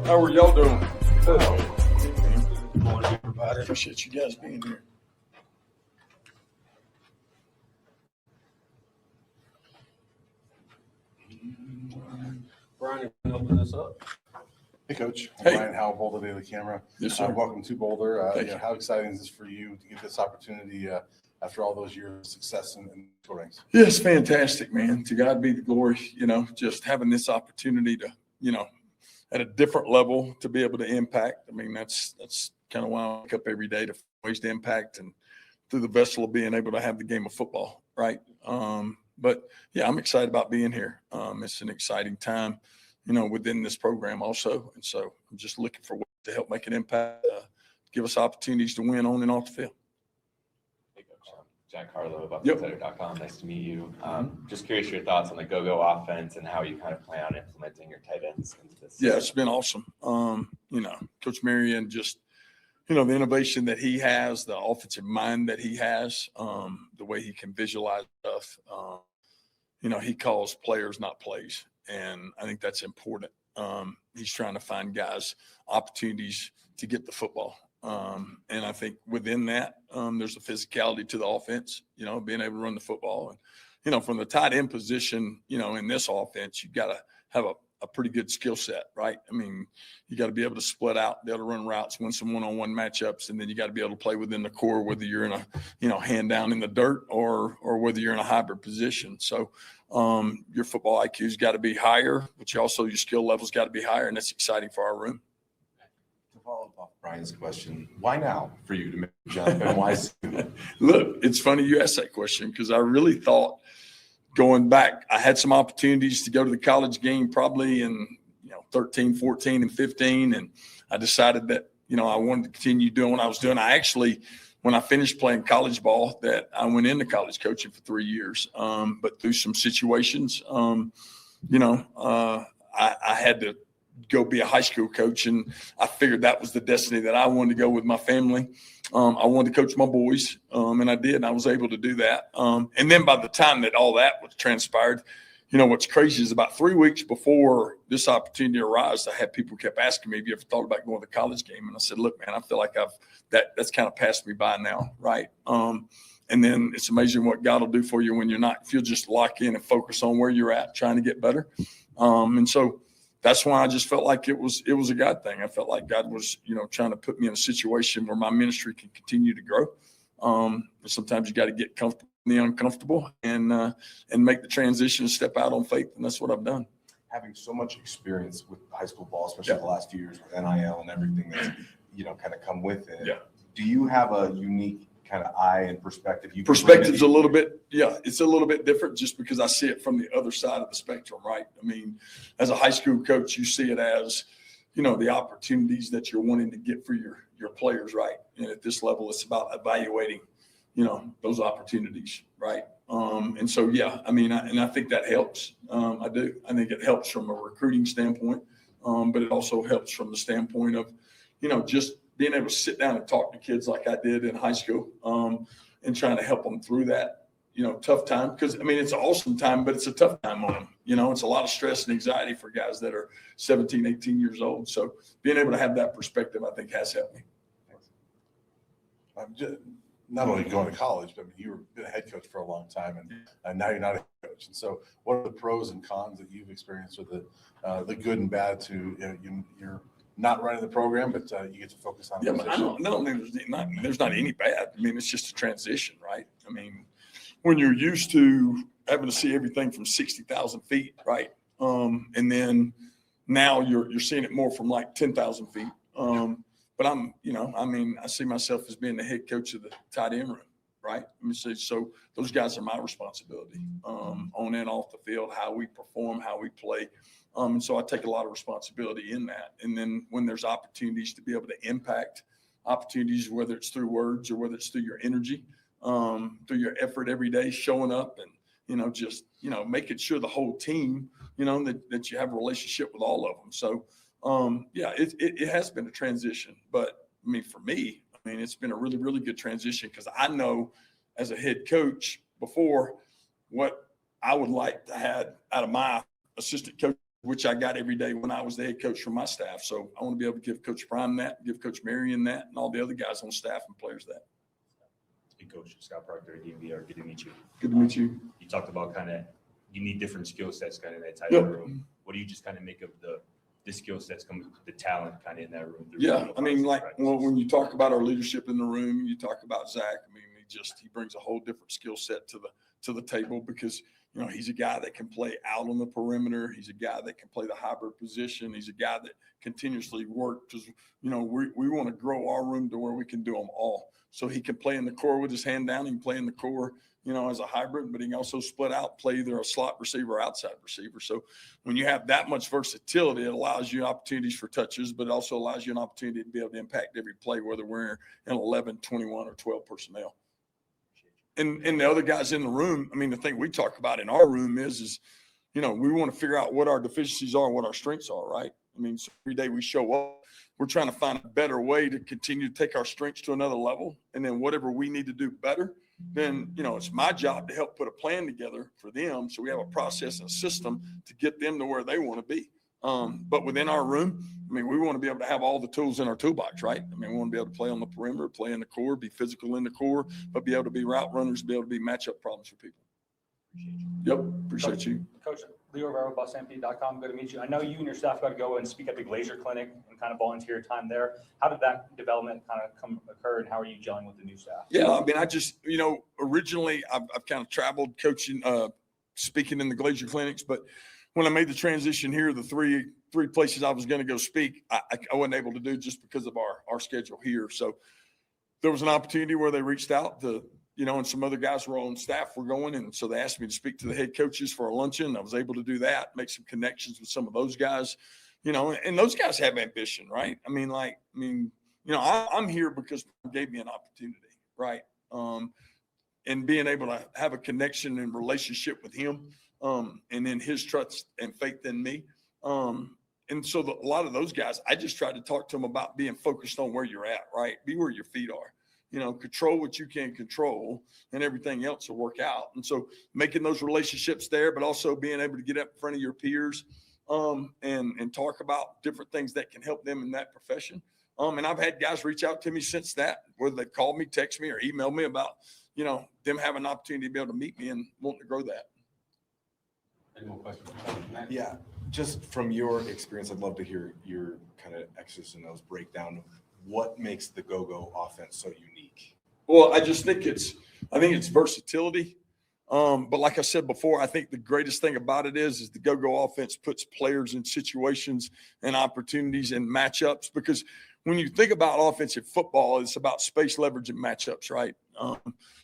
How are y'all doing? Good. Morning, everybody. Appreciate you guys being here. Brian, you can open this up. Hey, Coach. Hey. Brian Howell, Boulder Daily Camera. Yes, sir. Welcome to Boulder. Thank you. How exciting is this for you to get this opportunity after all those years of success in ranks? Yeah, it's fantastic, man. To God be the glory. Just having this opportunity to, at a different level to be able to impact. I mean, that's kind of why I wake up every day to ways to impact and through the vessel of being able to have the game of football, right? But yeah, I'm excited about being here. It's an exciting time, within this program also. And so I'm just looking for ways to help make an impact, give us opportunities to win on and off the field. Hey, Coach. Jack Harlow of Yep. UpInsider.com. Nice to meet you. Just curious your thoughts on the GoGo Offense and how you kind of plan on implementing your tight ends into this. Yeah, it's been awesome. Coach Marion, just, the innovation that he has, the offensive mind that he has, the way he can visualize stuff. He calls players, not plays. And I think that's important. He's trying to find guys opportunities to get the football. And I think within that, there's a physicality to the offense, being able to run the football. And, from the tight end position, in this offense, you've got to have a pretty good skill set, right? I mean, you got to be able to split out, be able to run routes, win some one-on-one matchups, and then you got to be able to play within the core, whether you're in a, hand down in the dirt or whether you're in a hybrid position. So your football IQ's got to be higher, but your skill level's got to be higher, and that's exciting for our room. To follow up on Brian's question, why now for you to make the jump and why soon? Look, it's funny you asked that question because I really thought going back, I had some opportunities to go to the college game probably in 13, 14, and 15, and I decided that I wanted to continue doing what I was doing. I actually, when I finished playing college ball, that I went into college coaching for 3 years, but through some situations, I had to go be a high school coach, and I figured that was the destiny that I wanted to go with my family. I wanted to coach my boys, and I did, and I was able to do that. And then by the time that all that was transpired, what's crazy is about 3 weeks before this opportunity arose, I had people kept asking me, have you ever thought about going to the college game? And I said, look, man, I feel like that's kind of passed me by now, right? And then it's amazing what God will do for you when if you'll just lock in and focus on where you're at, trying to get better. And so that's why I just felt like it was a God thing. I felt like God was, trying to put me in a situation where my ministry can continue to grow. And sometimes you got to get comfortable in the uncomfortable and make the transition and step out on faith. And that's what I've done. Having so much experience with high school ball, especially the last few years with NIL and everything that's, kind of come with it. Yeah. Do you have a unique kind of eye and perspective? Perspective's a little bit, it's a little bit different just because I see it from the other side of the spectrum, right? I mean, as a high school coach, you see it as, the opportunities that you're wanting to get for your players, right? And at this level, it's about evaluating, those opportunities, right? And so, I think that helps. I do. I think it helps from a recruiting standpoint, but it also helps from the standpoint of, just being able to sit down and talk to kids like I did in high school, and trying to help them through that, tough time. Because, it's an awesome time, but it's a tough time on them. It's a lot of stress and anxiety for guys that are 17, 18 years old. So being able to have that perspective, I think, has helped me. I'm just not only going to college, but you've been a head coach for a long time, and now you're not a head coach. And so what are the pros and cons that you've experienced with the good and bad to you're not running the program, but you get to focus on. Yeah, but I don't think there's not any bad. It's just a transition, right? When you're used to having to see everything from 60,000 feet, right? And then now you're seeing it more from like 10,000 feet. But I see myself as being the head coach of the tight end room, right? So those guys are my responsibility, on and off the field, how we perform, how we play. And so I take a lot of responsibility in that. And then when there's opportunities to be able to impact opportunities, whether it's through words or whether it's through your energy, through your effort every day, showing up and, making sure the whole team, that you have a relationship with all of them. So, it has been a transition, but for me, it's been a really, really good transition because I know as a head coach before what I would like to have out of my assistant coach which I got every day when I was the head coach for my staff. So I want to be able to give Coach Prime that, give Coach Marion that, and all the other guys on staff and players that. Hey, Coach Scott Proctor, DMVR, good to meet you. Good to meet you. You talked about kind of you need different skill sets kind of in that type Yep. of room. What do you just kind of make of the skill sets come the talent kind of in that room? Yeah, I mean, like, well, when you talk about our leadership in the room, you talk about Zach. I mean, he brings a whole different skill set to the table because, you know, he's a guy that can play out on the perimeter. He's a guy that can play the hybrid position. He's a guy that continuously works because, you know, we want to grow our room to where we can do them all. So he can play in the core with his hand down. He can play in the core, you know, as a hybrid, but he can also split out, play either a slot receiver or outside receiver. So when you have that much versatility, it allows you opportunities for touches, but it also allows you an opportunity to be able to impact every play, whether we're in 11, 21, or 12 personnel. And the other guys in the room, I mean, the thing we talk about in our room is, you know, we want to figure out what our deficiencies are and what our strengths are, right? I mean, so every day we show up, we're trying to find a better way to continue to take our strengths to another level. And then whatever we need to do better, then, you know, it's my job to help put a plan together for them. So we have a process and a system to get them to where they want to be. But within our room, I mean, we want to be able to have all the tools in our toolbox, right? I mean, we want to be able to play on the perimeter, play in the core, be physical in the core, but be able to be route runners, be able to be matchup problems for people. Yep. Appreciate you. Coach, Leo Rivera, BusMP.com. Good to meet you. I know you and your staff got to go and speak at the Glazer Clinic and kind of volunteer time there. How did that development kind of occur, and how are you gelling with the new staff? Yeah, I mean, I just, you know, originally I've kind of traveled coaching, speaking in the Glazer clinics, but when I made the transition here, the three places I was going to go speak, I wasn't able to do just because of our schedule here. So there was an opportunity where they reached out to, you know, and some other guys were on staff were going. And so they asked me to speak to the head coaches for a luncheon. I was able to do that, make some connections with some of those guys, you know, and those guys have ambition, right? I mean, you know, I'm here because it gave me an opportunity, right? And being able to have a connection and relationship with him, and then his trust and faith in me. And so a lot of those guys, I just tried to talk to them about being focused on where you're at, right? Be where your feet are. You know, control what you can control, and everything else will work out. And so making those relationships there, but also being able to get up in front of your peers and talk about different things that can help them in that profession. And I've had guys reach out to me since that, whether they've called me, text me, or emailed me about, you know, them having an opportunity to be able to meet me and wanting to grow that. Any more questions? Yeah, just from your experience, I'd love to hear your kind of X's and O's breakdown of what makes the GoGo offense so unique. Well, I just think it's versatility. But like I said before, I think the greatest thing about it is the GoGo offense puts players in situations and opportunities and matchups, because when you think about offensive football, it's about space, leverage, and matchups, right?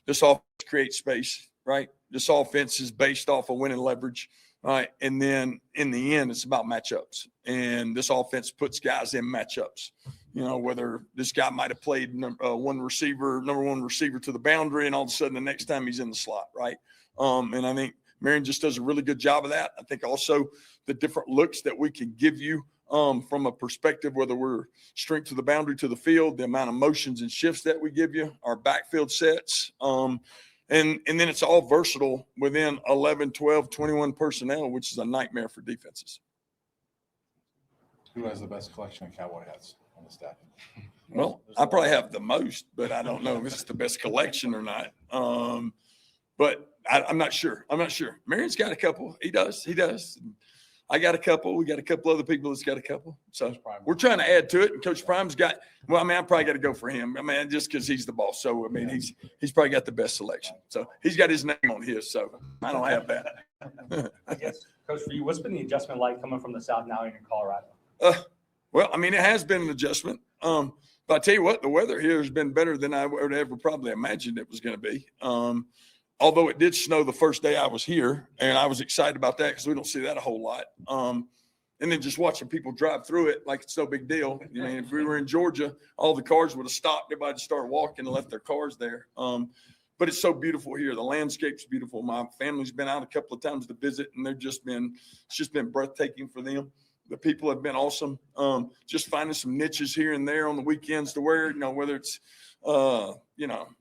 This offense creates space, right? This offense is based off of winning leverage, right? And then in the end, it's about matchups. And this offense puts guys in matchups. You know, whether this guy might have played number one receiver to the boundary, and all of a sudden the next time he's in the slot, right? And I think Marion just does a really good job of that. I think also the different looks that we can give you from a perspective, whether we're strength to the boundary to the field, the amount of motions and shifts that we give you, our backfield sets, and then it's all versatile within 11, 12, 21 personnel, which is a nightmare for defenses. Who has the best collection of cowboy hats on the staff? Well, I probably have the most, but I don't know if it's the best collection or not. But I'm not sure. Marion's got a couple. He does. I got a couple. We got a couple other people that's got a couple. So we're trying to add to it. And Coach Prime's got, well, I mean, I probably got to go for him. I mean, just because he's the boss. So, I mean, he's probably got the best selection. So he's got his name on his. So I don't have that. I guess, Coach, for you, what's been the adjustment like coming from the South now in Colorado? Well, I mean, it has been an adjustment. But I tell you what, the weather here has been better than I would ever probably imagined it was going to be. Although it did snow the first day I was here, and I was excited about that because we don't see that a whole lot. And then just watching people drive through it like it's no big deal. I mean, if we were in Georgia, all the cars would have stopped. Everybody just started walking and left their cars there. But it's so beautiful here. The landscape's beautiful. My family's been out a couple of times to visit, and it's just been breathtaking for them. The people have been awesome. Just finding some niches here and there on the weekends to wear, whether it's,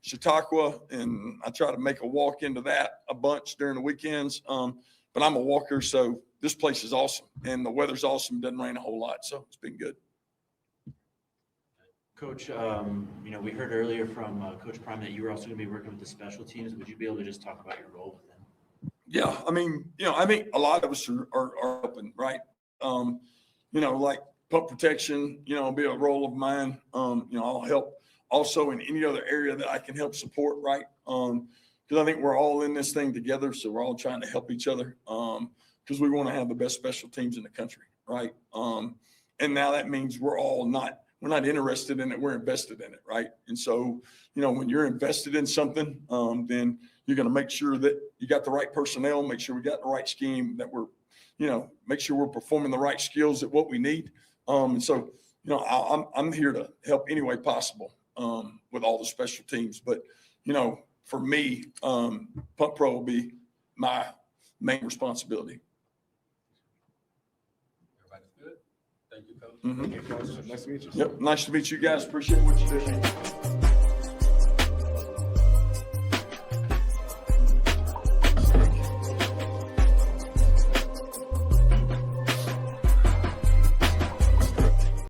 Chautauqua, and I try to make a walk into that a bunch during the weekends. But I'm a walker, so this place is awesome and the weather's awesome. Doesn't rain a whole lot. So it's been good. Coach, you know, we heard earlier from Coach Prime that you were also going to be working with the special teams. Would you be able to just talk about your role with them? Yeah. I mean, a lot of us are helping, right? Like pump protection, be a role of mine. I'll help also in any other area that I can help support, right? Because I think we're all in this thing together. So we're all trying to help each other because we want to have the best special teams in the country, right? And now that means we're not interested in it. We're invested in it, right? And so, when you're invested in something, then you're going to make sure that you got the right personnel, make sure we got the right scheme, that we're, make sure we're performing the right skills at what we need. And so, I'm here to help any way possible with all the special teams. But, for me, Punt Pro will be my main responsibility. Everybody's good? Thank you, Coach. Mhm. Thank you, Coach. Nice to meet you. Yep. Nice to meet you guys. Appreciate what you do.